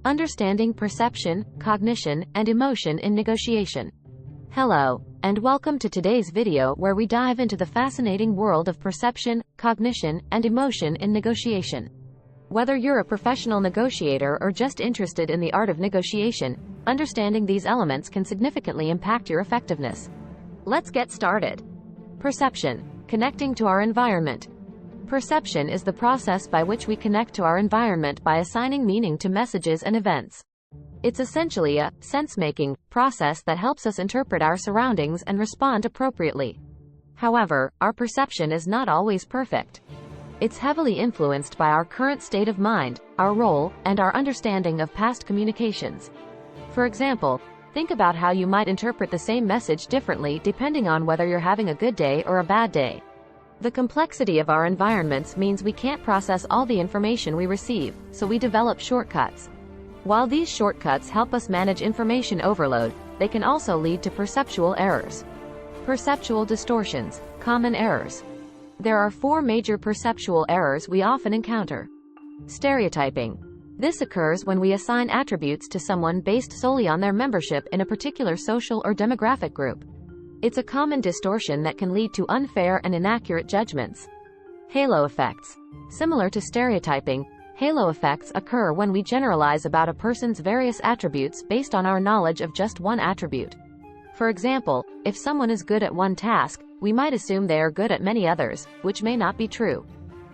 Understanding perception, cognition, and emotion in negotiation. Hello, and welcome to today's video where we dive into the fascinating world of perception, cognition, and emotion in negotiation. Whether you're a professional negotiator or just interested in the art of negotiation, understanding these elements can significantly impact your effectiveness. Let's get started. Perception. Connecting to our environment. Perception is the process by which we connect to our environment by assigning meaning to messages and events. It's essentially a sense-making process that helps us interpret our surroundings and respond appropriately. However, our perception is not always perfect. It's heavily influenced by our current state of mind, our role, and our understanding of past communications. For example, think about how you might interpret the same message differently depending on whether you're having a good day or a bad day. The complexity of our environments means we can't process all the information we receive, so we develop shortcuts. While these shortcuts help us manage information overload, they can also lead to perceptual errors. Perceptual distortions. Common errors. There are four major perceptual errors we often encounter. Stereotyping. This occurs when we assign attributes to someone based solely on their membership in a particular social or demographic group. It's a common distortion that can lead to unfair and inaccurate judgments. Halo effects. Similar to stereotyping, halo effects occur when we generalize about a person's various attributes based on our knowledge of just one attribute. For example, if someone is good at one task, we might assume they are good at many others, which may not be true.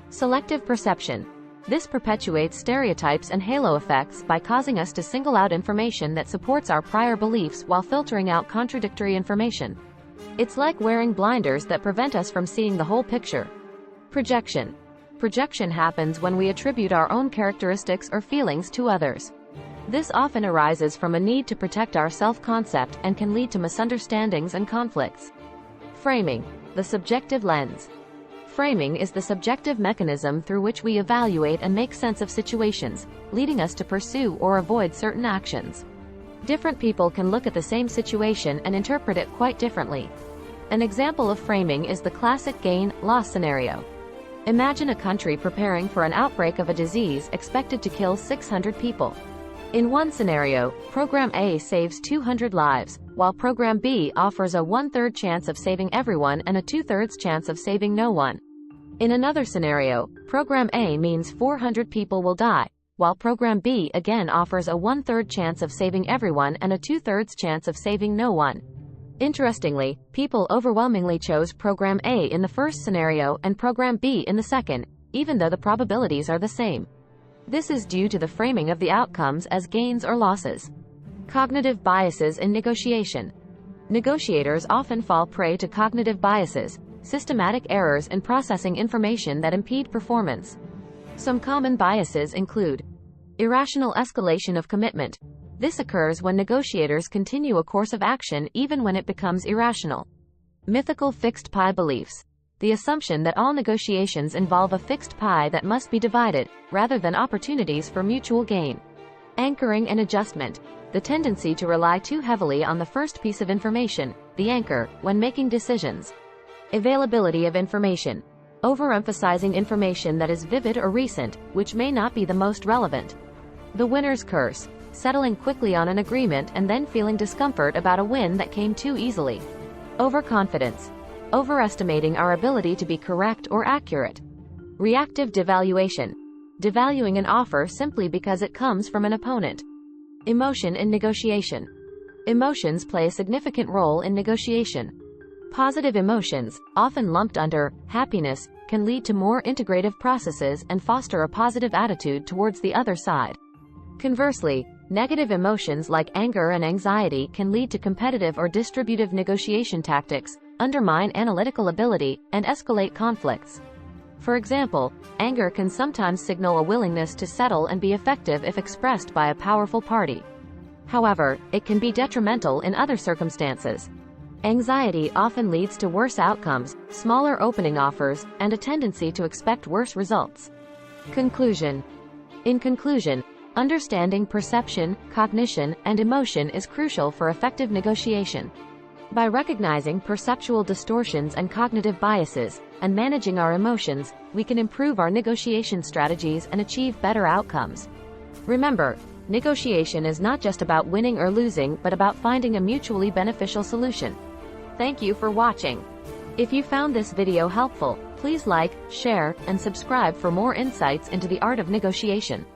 Selective perception. This perpetuates stereotypes and halo effects by causing us to single out information that supports our prior beliefs while filtering out contradictory information. It's like wearing blinders that prevent us from seeing the whole picture. Projection. Projection happens when we attribute our own characteristics or feelings to others. This often arises from a need to protect our self-concept and can lead to misunderstandings and conflicts. Framing. The subjective lens. Framing is the subjective mechanism through which we evaluate and make sense of situations, leading us to pursue or avoid certain actions. Different people can look at the same situation and interpret it quite differently. An example of framing is the classic gain-loss scenario. Imagine a country preparing for an outbreak of a disease expected to kill 600 people. In one scenario, Program A saves 200 lives, while Program B offers a 1/3 chance of saving everyone and a 2/3 chance of saving no one. In another scenario, Program A means 400 people will die, while Program B again offers a 1/3 chance of saving everyone and a 2/3 chance of saving no one. Interestingly, people overwhelmingly chose Program A in the first scenario and Program B in the second, even though the probabilities are the same. This is due to the framing of the outcomes as gains or losses. Cognitive biases in negotiation. Negotiators often fall prey to cognitive biases, systematic errors in processing information that impede performance. Some common biases include irrational escalation of commitment. This occurs when negotiators continue a course of action even when it becomes irrational. Mythical fixed pie beliefs. The assumption that all negotiations involve a fixed pie that must be divided, rather than opportunities for mutual gain. Anchoring and adjustment. The tendency to rely too heavily on the first piece of information, the anchor, when making decisions. Availability of information. Overemphasizing information that is vivid or recent, which may not be the most relevant. The winner's curse. Settling quickly on an agreement and then feeling discomfort about a win that came too easily. Overconfidence. Overestimating our ability to be correct or accurate. Reactive devaluation. Devaluing an offer simply because it comes from an opponent. Emotion in negotiation. Emotions play a significant role in negotiation. Positive emotions, often lumped under happiness, can lead to more integrative processes and foster a positive attitude towards the other side. Conversely, negative emotions like anger and anxiety can lead to competitive or distributive negotiation tactics, undermine analytical ability, and escalate conflicts. For example, anger can sometimes signal a willingness to settle and be effective if expressed by a powerful party. However, it can be detrimental in other circumstances. Anxiety often leads to worse outcomes, smaller opening offers, and a tendency to expect worse results. Conclusion. In conclusion, understanding perception, cognition, and emotion is crucial for effective negotiation. By recognizing perceptual distortions and cognitive biases, and managing our emotions, we can improve our negotiation strategies and achieve better outcomes. Remember, Negotiation is not just about winning or losing, but about finding a mutually beneficial solution. Thank you for watching. If you found this video helpful, please like, share, and subscribe for more insights into the art of negotiation.